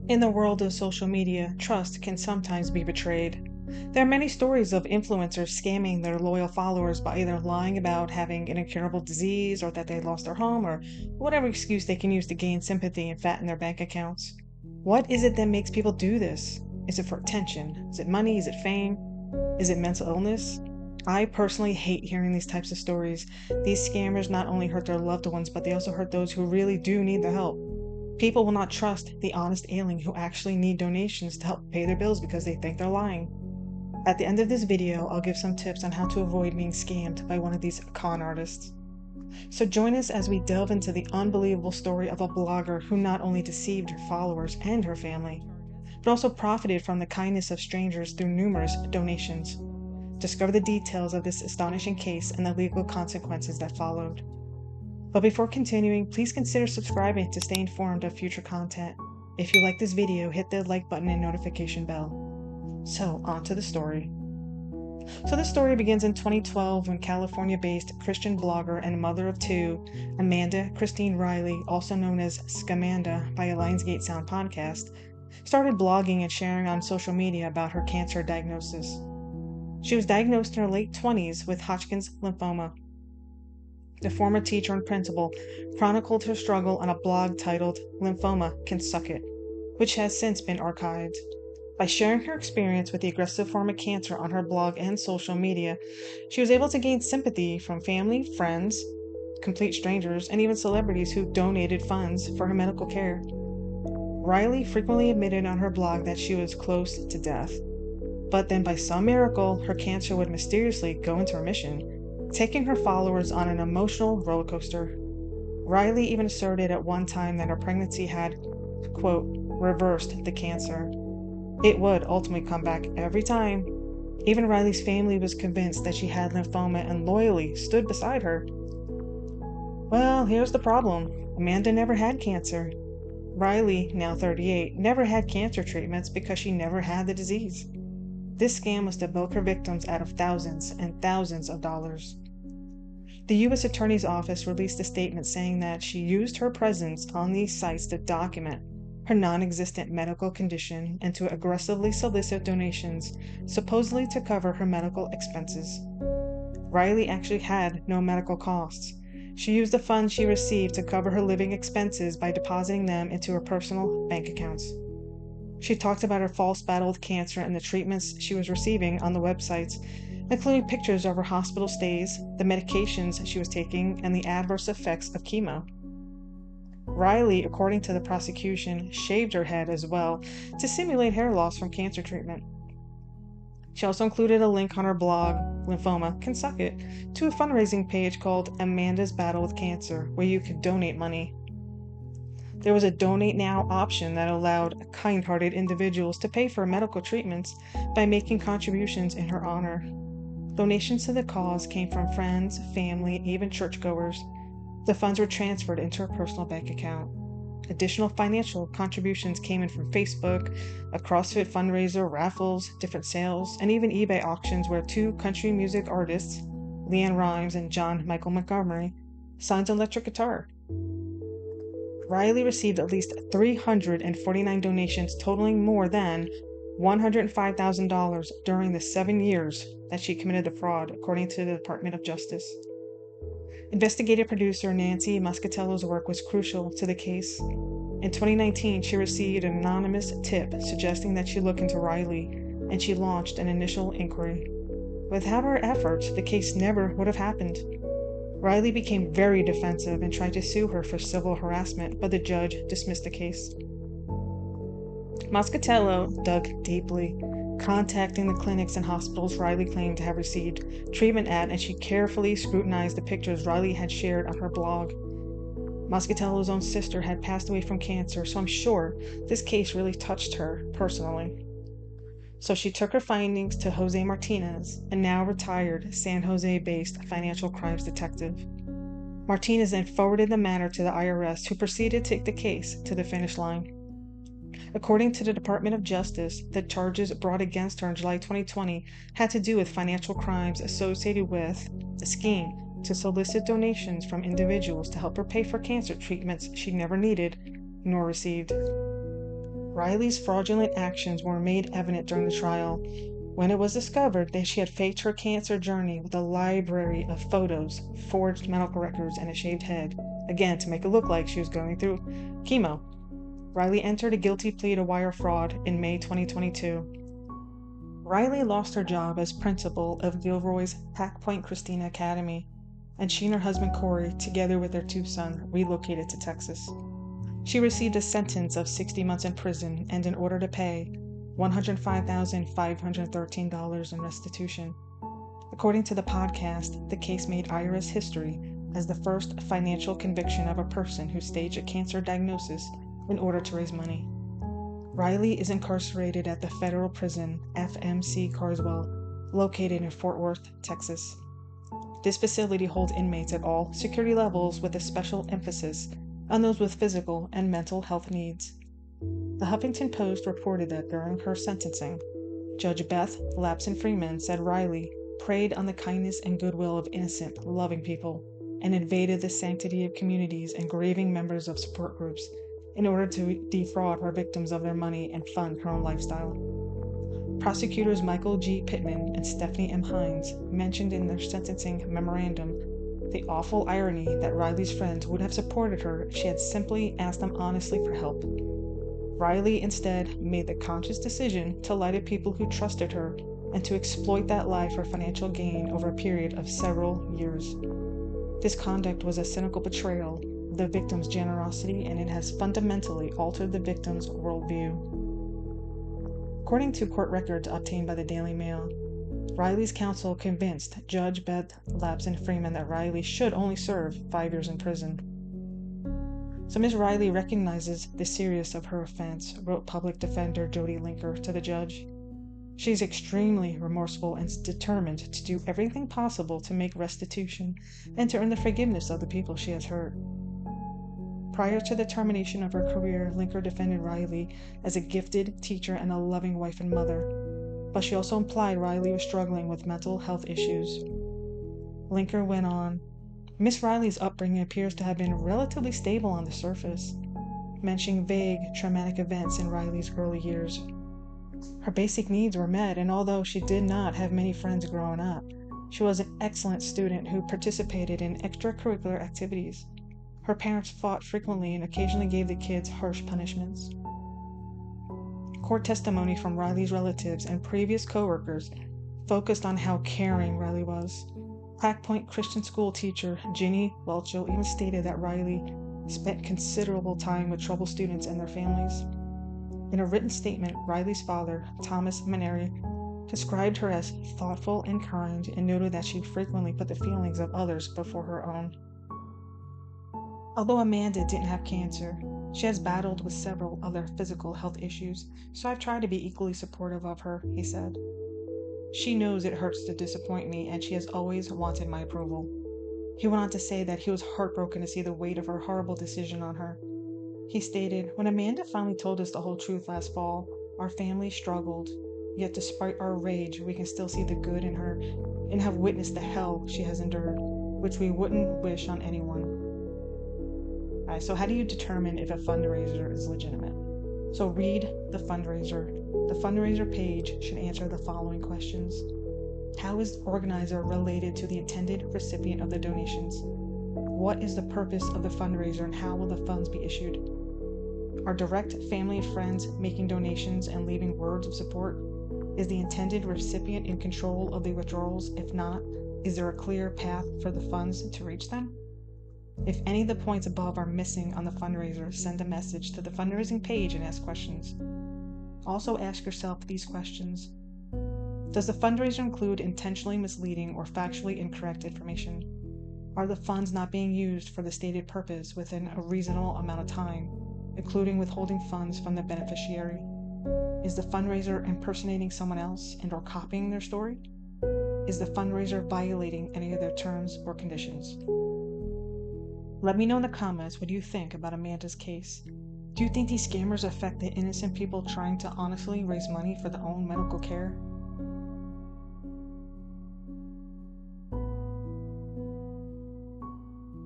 In the world of social media, trust can sometimes be betrayed. There are many stories of influencers scamming their loyal followers by either lying about having an incurable disease or that they lost their home or whatever excuse they can use to gain sympathy and fatten their bank accounts. What is it that makes people do this? Is it for attention? Is it money? Is it fame? Is it mental illness? I personally hate hearing these types of stories. These scammers not only hurt their loved ones, but they also hurt those who really do need the help. People will not trust the honest alien who actually need donations to help pay their bills because they think they're lying. At the end of this video, I'll give some tips on how to avoid being scammed by one of these con artists. So join us as we delve into the unbelievable story of a blogger who not only deceived her followers and her family, but also profited from the kindness of strangers through numerous donations. Discover the details of this astonishing case and the legal consequences that followed. But before continuing, please consider subscribing to stay informed of future content. If you like this video, hit the like button and notification bell. So, on to the story. So this story begins in 2012 when California-based Christian blogger and mother of two, Amanda Christine Riley, also known as Scamanda by a Lionsgate Sound podcast, started blogging and sharing on social media about her cancer diagnosis. She was diagnosed in her late 20s with Hodgkin's lymphoma. The former teacher and principal chronicled her struggle on a blog titled "Lymphoma Can Suck It," which has since been archived. By sharing her experience with the aggressive form of cancer on her blog and social media, she was able to gain sympathy from family, friends, complete strangers, and even celebrities who donated funds for her medical care. Riley frequently admitted on her blog that she was close to death, but then by some miracle, her cancer would mysteriously go into remission, taking her followers on an emotional roller coaster. Riley even asserted at one time that her pregnancy had, quote, reversed the cancer. It would ultimately come back every time. Even Riley's family was convinced that she had lymphoma and loyally stood beside her. Well, here's the problem. Amanda never had cancer. Riley, now 38, never had cancer treatments because she never had the disease. This scam was to bilk her victims out of thousands and thousands of dollars. The U.S. Attorney's Office released a statement saying that she used her presence on these sites to document her non-existent medical condition and to aggressively solicit donations, supposedly to cover her medical expenses. Riley actually had no medical costs. She used the funds she received to cover her living expenses by depositing them into her personal bank accounts. She talked about her false battle with cancer and the treatments she was receiving on the websites, including pictures of her hospital stays, the medications she was taking, and the adverse effects of chemo. Riley, according to the prosecution, shaved her head as well to simulate hair loss from cancer treatment. She also included a link on her blog, Lymphoma Can Suck It, to a fundraising page called Amanda's Battle with Cancer, where you could donate money. There was a donate now option that allowed kind-hearted individuals to pay for medical treatments by making contributions in her honor. Donations to the cause came from friends, family, and even churchgoers. The funds were transferred into her personal bank account. Additional financial contributions came in from Facebook, a CrossFit fundraiser, raffles, different sales, and even eBay auctions where two country music artists, LeAnn Rimes and John Michael Montgomery, signed an electric guitar. Riley received at least 349 donations totaling more than $105,000 during the 7 years that she committed the fraud, according to the Department of Justice. Investigative producer Nancy Moscatello's work was crucial to the case. In 2019, she received an anonymous tip suggesting that she look into Riley, and she launched an initial inquiry. Without her efforts, the case never would have happened. Riley became very defensive and tried to sue her for civil harassment, but the judge dismissed the case. Moscatello dug deeply, contacting the clinics and hospitals Riley claimed to have received treatment at, and she carefully scrutinized the pictures Riley had shared on her blog. Moscatello's own sister had passed away from cancer, so I'm sure this case really touched her personally. So she took her findings to Jose Martinez, a now retired San Jose-based financial crimes detective. Martinez then forwarded the matter to the IRS, who proceeded to take the case to the finish line. According to the Department of Justice, the charges brought against her in July 2020 had to do with financial crimes associated with a scheme to solicit donations from individuals to help her pay for cancer treatments she never needed nor received. Riley's fraudulent actions were made evident during the trial when it was discovered that she had faked her cancer journey with a library of photos, forged medical records, and a shaved head, again to make it look like she was going through chemo. Riley entered a guilty plea to wire fraud in May 2022. Riley lost her job as principal of Gilroy's Pack Point Christina Academy, and she and her husband Corey, together with their 2 sons, relocated to Texas. She received a sentence of 60 months in prison and an order to pay $105,513 in restitution. According to the podcast, the case made IRS history as the first financial conviction of a person who staged a cancer diagnosis in order to raise money. Riley is incarcerated at the federal prison FMC Carswell, located in Fort Worth, Texas. This facility holds inmates at all security levels with a special emphasis on those with physical and mental health needs. The Huffington Post reported that during her sentencing, Judge Beth 𝕕𝕦𝕓𝕓𝕓𝕗 said Riley preyed on the kindness and goodwill of innocent, loving people and invaded the sanctity of communities and grieving members of support groups in order to defraud her victims of their money and fund her own lifestyle. Prosecutors Michael G. Pittman and Stephanie M. Hines mentioned in their sentencing memorandum the awful irony that Riley's friends would have supported her if she had simply asked them honestly for help. Riley instead made the conscious decision to lie to people who trusted her and to exploit that lie for financial gain over a period of several years. This conduct was a cynical betrayal of the victim's generosity, and it has fundamentally altered the victim's worldview. According to court records obtained by the Daily Mail, Riley's counsel convinced Judge Beth 𝕕𝕦𝕓𝕓𝕗 that Riley should only serve 5 years in prison. So Ms. Riley recognizes the seriousness of her offense, wrote public defender Jody Linker to the judge. She's extremely remorseful and determined to do everything possible to make restitution and to earn the forgiveness of the people she has hurt. Prior to the termination of her career, Linker defended Riley as a gifted teacher and a loving wife and mother, but she also implied Riley was struggling with mental health issues. Linker went on, Miss Riley's upbringing appears to have been relatively stable on the surface, mentioning vague traumatic events in Riley's early years. Her basic needs were met, and although she did not have many friends growing up, she was an excellent student who participated in extracurricular activities. Her parents fought frequently and occasionally gave the kids harsh punishments. Court testimony from Riley's relatives and previous co-workers focused on how caring Riley was. Pack Point Christian school teacher Ginny Welchel even stated that Riley spent considerable time with troubled students and their families. In a written statement, Riley's father, Thomas Maneri, described her as thoughtful and kind and noted that she frequently put the feelings of others before her own. Although Amanda didn't have cancer, she has battled with several other physical health issues, so I've tried to be equally supportive of her, he said. She knows it hurts to disappoint me, and she has always wanted my approval. He went on to say that he was heartbroken to see the weight of her horrible decision on her. He stated, when Amanda finally told us the whole truth last fall, our family struggled, yet despite our rage, we can still see the good in her and have witnessed the hell she has endured, which we wouldn't wish on anyone. Alright, so how do you determine if a fundraiser is legitimate? So read the fundraiser. The fundraiser page should answer the following questions. How is the organizer related to the intended recipient of the donations? What is the purpose of the fundraiser and how will the funds be issued? Are direct family and friends making donations and leaving words of support? Is the intended recipient in control of the withdrawals? If not, is there a clear path for the funds to reach them? If any of the points above are missing on the fundraiser, send a message to the fundraising page and ask questions. Also ask yourself these questions. Does the fundraiser include intentionally misleading or factually incorrect information? Are the funds not being used for the stated purpose within a reasonable amount of time, including withholding funds from the beneficiary? Is the fundraiser impersonating someone else and or copying their story? Is the fundraiser violating any of their terms or conditions? Let me know in the comments what you think about Amanda's case. Do you think these scammers affect the innocent people trying to honestly raise money for their own medical care?